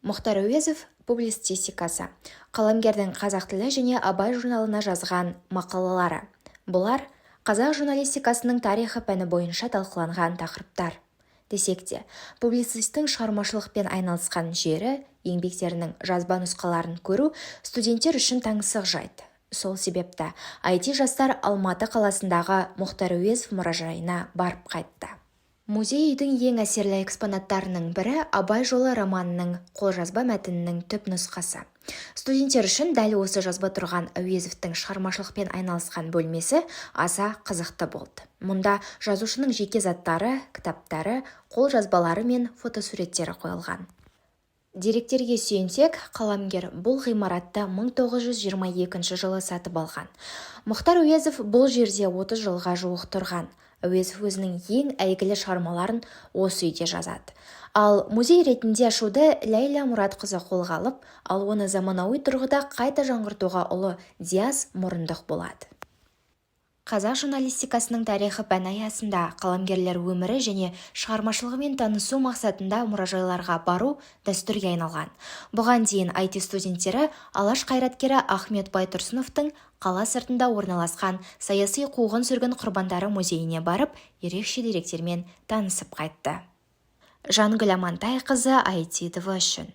Мұхтар Әуезов публицистикасы. Қаламгердің қазақ тілі және Абай журналына жазған мақалалары. Бұлар қазақ журналистикасының тарихы пәні бойынша талқыланған тақырыптар. Десек те, публицистің шығармашылықпен айналысқан жері, еңбектерінің жазба нұсқаларын көру студенттер үшін таңсық жайт. Сол себепті IT жастар Алматы қаласындағы Мұхтар Әуезов мұражайына барып қайтты. Музей үйдің ең әсерлі экспонаттарының бірі Абай жолы романының қолжазба мәтінінің түп нұсқасы. Студенттер үшін дәл осы жазба тұрған Әуезовтің шығармашылықпен айналысқан бөлмесі аса қызықты болды. Мұнда жазушының жеке заттары, кітаптары, қолжазбалары мен фотосуреттері қойылған. Деректерге сүйенсек, қаламгер бұл ғимаратты 1922 жылы сатып алған. Мұхтар Әуезов бұл жерде 30 жылға жуық тұрған. Әуезов өзінің ең әйгілі шығармаларын осы үйде жазады. Ал музей ретінде ашуды Ләйла Мұратқызы қолға алып, ал оны заманауи тұрғыда қайта жаңғыртуға ұлы Диас мұрындық болады. Қазақ журналистикасының тарихы пәні аясында қаламгерлер өмірі және шығармашылығымен танысу мақсатында мұражайларға бару дәстүрге айналған. Бұған дейін IT студенттері алаш қайраткері Ахмет Байтұрсыновтың қала сыртында орналасқан саяси қуғын-сүргін құрбандары музейіне барып, ерекше деректермен танысып қайтты. Жангүл Амантайқызы, IT TV үшін.